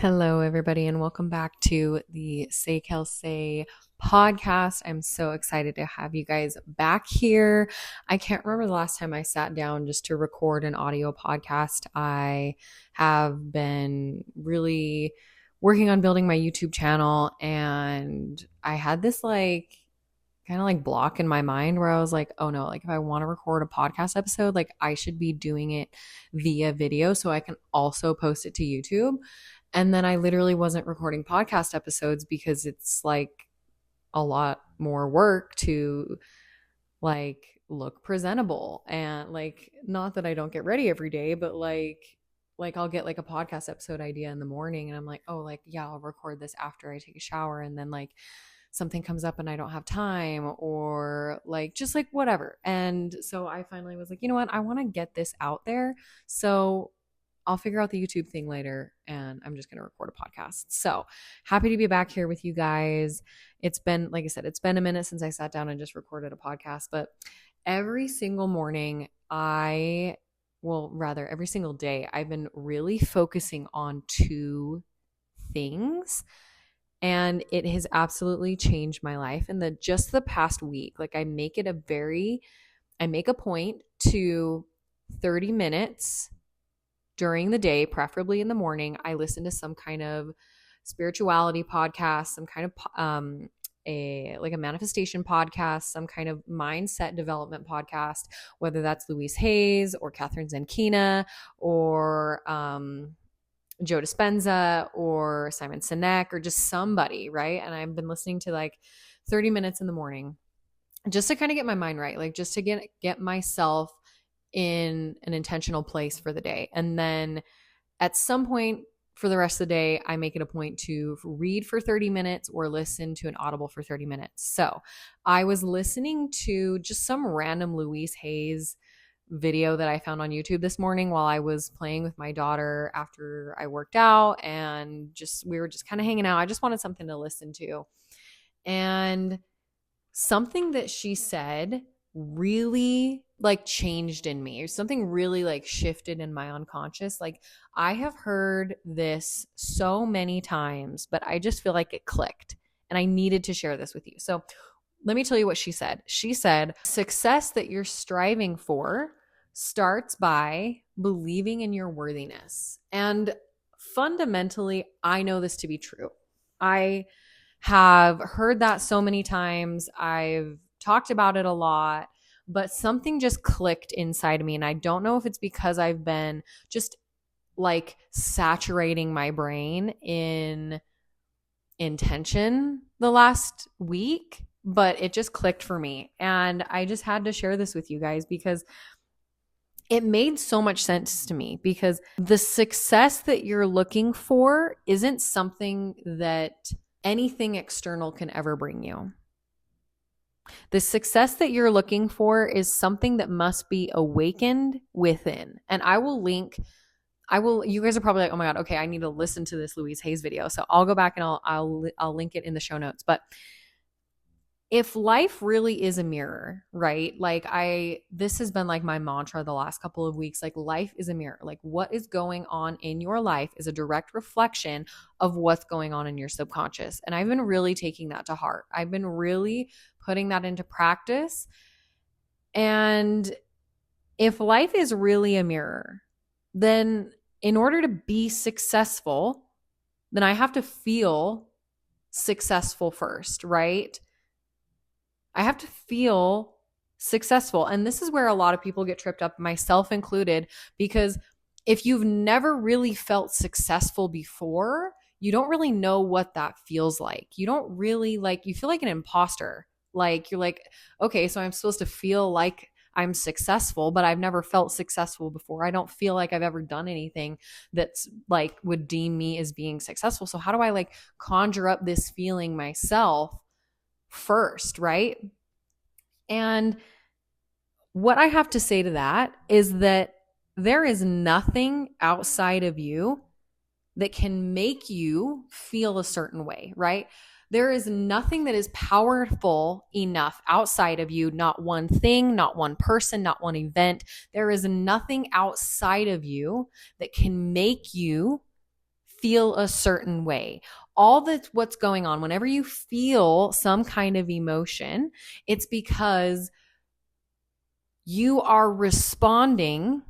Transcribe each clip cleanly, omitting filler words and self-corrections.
Hello, everybody, and welcome back to the Say Kelsey podcast. I'm so excited to have you guys back here. I can't remember the last time I sat down just to record an audio podcast. I have been really working on building my YouTube channel, and I had this kind of block in my mind where I was like, oh no, if I want to record a podcast episode, I should be doing it via video so I can also post it to YouTube. And then I literally wasn't recording podcast episodes because it's a lot more work to look presentable. And not that I don't get ready every day, but I'll get a podcast episode idea in the morning and I'm like, oh, yeah, I'll record this after I take a shower. And then something comes up and I don't have time or just whatever. And so I finally was like, you know what? I want to get this out there. So I'll figure out the YouTube thing later and I'm just going to record a podcast. So happy to be back here with you guys. It's been, like I said, it's been a minute since I sat down and just recorded a podcast, but every single morning every single day, I've been really focusing on two things. And it has absolutely changed my life in just the past week. I make a point to 30 minutes during the day, preferably in the morning. I listen to some kind of spirituality podcast, some kind of a manifestation podcast, some kind of mindset development podcast, whether that's Louise Hayes or Catherine Zenkina or Joe Dispenza or Simon Sinek or just somebody, right? And I've been listening to 30 minutes in the morning just to kind of get my mind right, just to get myself in an intentional place for the day. And then at some point for the rest of the day, I make it a point to read for 30 minutes or listen to an Audible for 30 minutes. So I was listening to just some random Louise Hayes video that I found on YouTube this morning while I was playing with my daughter after I worked out, and we were just kind of hanging out. I just wanted something to listen to. And something that she said really changed in me. Something really shifted in my unconscious. I have heard this so many times, but I just feel like it clicked and I needed to share this with you. So let me tell you what she said. She said, success that you're striving for starts by believing in your worthiness. And fundamentally, I know this to be true. I have heard that so many times. I've talked about it a lot, but something just clicked inside of me. And I don't know if it's because I've been just saturating my brain in intention the last week, but it just clicked for me. And I just had to share this with you guys because it made so much sense to me, because the success that you're looking for isn't something that anything external can ever bring you. The success that you're looking for is something that must be awakened within. And you guys are probably like, oh my God, okay, I need to listen to this Louise Hayes video. So I'll go back and I'll link it in the show notes. But if life really is a mirror, right? This has been my mantra the last couple of weeks. Life is a mirror. What is going on in your life is a direct reflection of what's going on in your subconscious. And I've been really taking that to heart. I've been really putting that into practice. And if life is really a mirror, then in order to be successful, then I have to feel successful first, right? I have to feel successful. And this is where a lot of people get tripped up, myself included, because if you've never really felt successful before, you don't really know what that feels like. You don't really you feel like an imposter. You're okay, so I'm supposed to feel like I'm successful, but I've never felt successful before. I don't feel like I've ever done anything that's would deem me as being successful. So how do I conjure up this feeling myself first, right? And what I have to say to that is that there is nothing outside of you that can make you feel a certain way, right? There is nothing that is powerful enough outside of you, not one thing, not one person, not one event. There is nothing outside of you that can make you feel a certain way. All that's what's going on. Whenever you feel some kind of emotion, it's because you are responding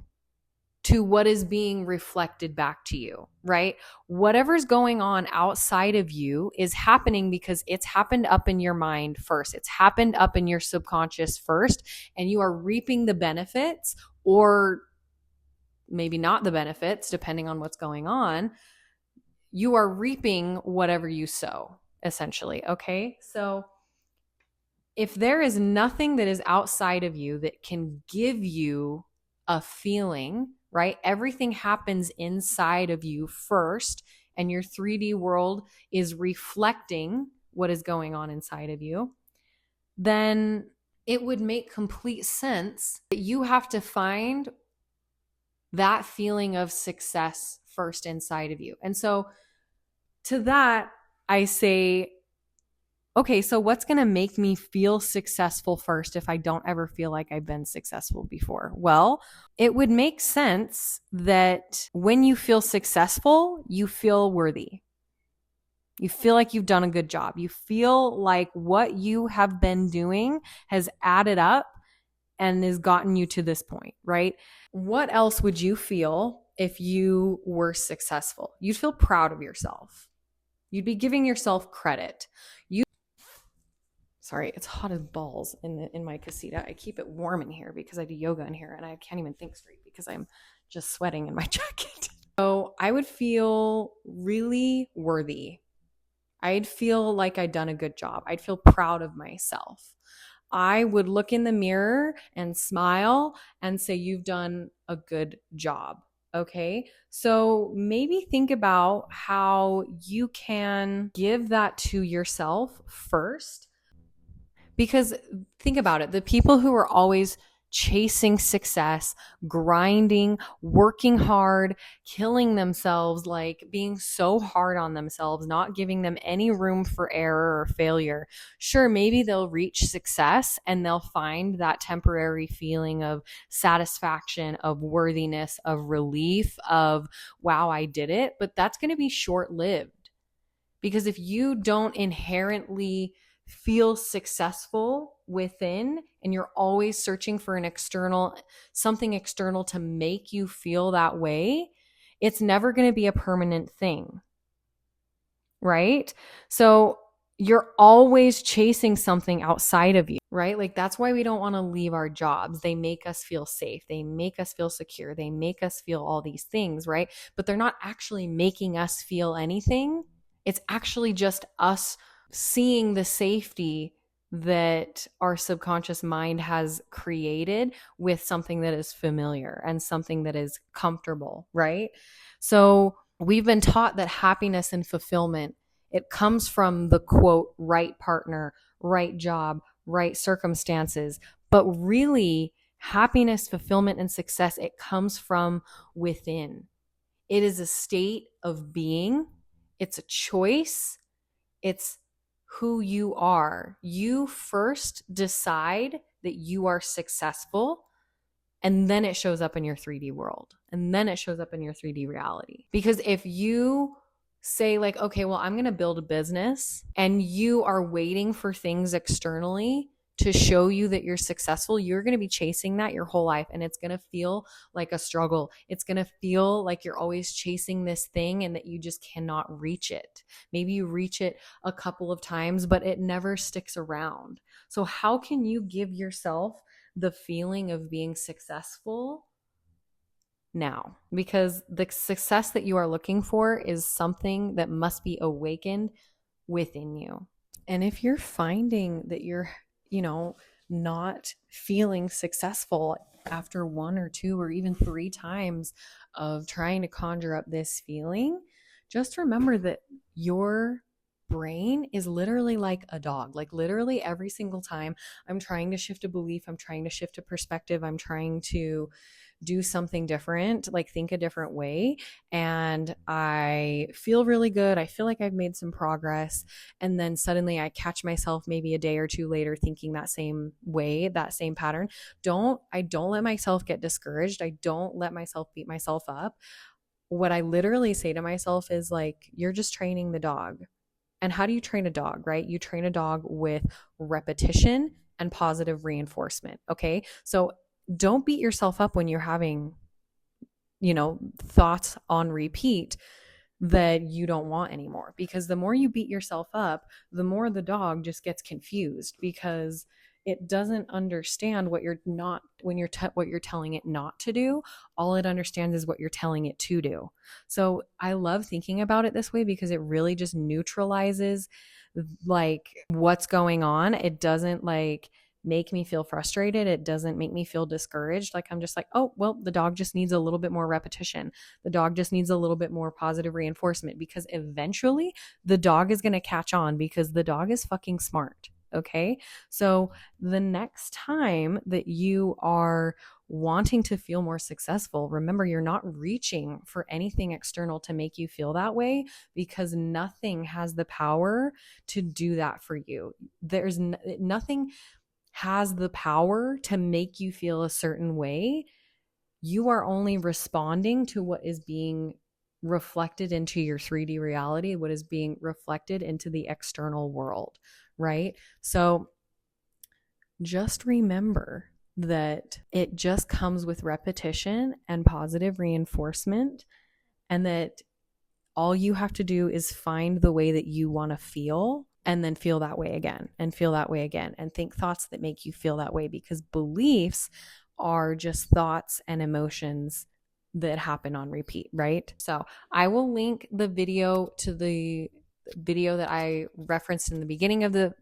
to what is being reflected back to you, right? Whatever's going on outside of you is happening because it's happened up in your mind first. It's happened up in your subconscious first, and you are reaping the benefits, or maybe not the benefits, depending on what's going on. You are reaping whatever you sow, essentially, okay? So if there is nothing that is outside of you that can give you a feeling, right? Everything happens inside of you first, and your 3D world is reflecting what is going on inside of you. Then it would make complete sense that you have to find that feeling of success first inside of you. And so to that, I say, okay, so what's going to make me feel successful first if I don't ever feel like I've been successful before? Well, it would make sense that when you feel successful, you feel worthy. You feel like you've done a good job. You feel like what you have been doing has added up and has gotten you to this point, right? What else would you feel if you were successful? You'd feel proud of yourself. You'd be giving yourself credit. Sorry, it's hot as balls in my casita. I keep it warm in here because I do yoga in here, and I can't even think straight because I'm just sweating in my jacket. So I would feel really worthy. I'd feel like I'd done a good job. I'd feel proud of myself. I would look in the mirror and smile and say, you've done a good job. Okay. So maybe think about how you can give that to yourself first. Because think about it, the people who are always chasing success, grinding, working hard, killing themselves, like being so hard on themselves, not giving them any room for error or failure. Sure, maybe they'll reach success and they'll find that temporary feeling of satisfaction, of worthiness, of relief, of, wow, I did it. But that's going to be short-lived. Because if you don't inherently feel successful within, and you're always searching for something external to make you feel that way, it's never going to be a permanent thing, right? So you're always chasing something outside of you, right? Like that's why we don't want to leave our jobs. They make us feel safe. They make us feel secure. They make us feel all these things, right? But they're not actually making us feel anything. It's actually just us seeing the safety that our subconscious mind has created with something that is familiar and something that is comfortable, right? So we've been taught that happiness and fulfillment, it comes from the quote, right partner, right job, right circumstances. But really, happiness, fulfillment, and success, it comes from within. It is a state of being. It's a choice. It's who you are. You first decide that you are successful, and then it shows up in your 3D world, and then it shows up in your 3D reality. Because if you say like, okay, well, I'm going to build a business, and you are waiting for things externally to show you that you're successful, you're going to be chasing that your whole life, and it's going to feel like a struggle. It's going to feel like you're always chasing this thing and that you just cannot reach it. Maybe you reach it a couple of times, but it never sticks around. So how can you give yourself the feeling of being successful now? Because the success that you are looking for is something that must be awakened within you. And if you're finding that you're not feeling successful after 1 or 2 or even 3 times of trying to conjure up this feeling, just remember that your brain is literally like a dog. Like literally every single time I'm trying to shift a belief, I'm trying to shift a perspective, I'm trying to do something different, like think a different way, and I feel really good. I feel like I've made some progress, and then suddenly I catch myself maybe a day or 2 later thinking that same way, that same pattern. I don't let myself get discouraged. I don't let myself beat myself up. what I literally say to myself is like, you're just training the dog. And how do you train a dog, right? You train a dog with repetition and positive reinforcement. Okay. So don't beat yourself up when you're having, thoughts on repeat that you don't want anymore, because the more you beat yourself up, the more the dog just gets confused, because it doesn't understand what you're not when you're what you're telling it not to do. All it understands is what you're telling it to do. So I love thinking about it this way, because it really just neutralizes like what's going on. It doesn't like make me feel frustrated. It doesn't make me feel discouraged. Like I'm just like, oh, well, the dog just needs a little bit more repetition. The dog just needs a little bit more positive reinforcement, because eventually the dog is going to catch on, because the dog is fucking smart. Okay. So the next time that you are wanting to feel more successful, remember, you're not reaching for anything external to make you feel that way, because nothing has the power to do that for you. There's nothing has the power to make you feel a certain way. You are only responding to what is being reflected into your 3D reality, what is being reflected into the external world, right? So just remember that it just comes with repetition and positive reinforcement, and that all you have to do is find the way that you want to feel, and then feel that way again, and feel that way again, and think thoughts that make you feel that way, because beliefs are just thoughts and emotions that happen on repeat, right? So I will link the video to the video that I referenced in the beginning of the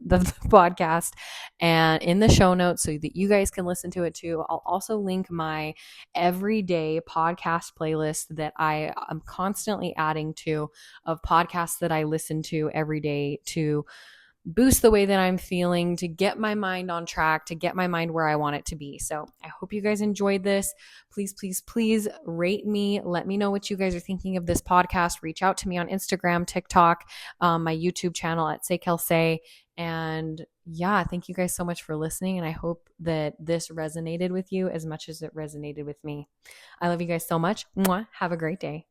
podcast and in the show notes, so that you guys can listen to it too. I'll also link my everyday podcast playlist that I am constantly adding to, of podcasts that I listen to every day to boost the way that I'm feeling, to get my mind on track, to get my mind where I want it to be. So I hope you guys enjoyed this. Please, please, please rate me. Let me know what you guys are thinking of this podcast. Reach out to me on Instagram, TikTok, my YouTube channel at Say Kelsey. And yeah, thank you guys so much for listening. And I hope that this resonated with you as much as it resonated with me. I love you guys so much. Mwah. Have a great day.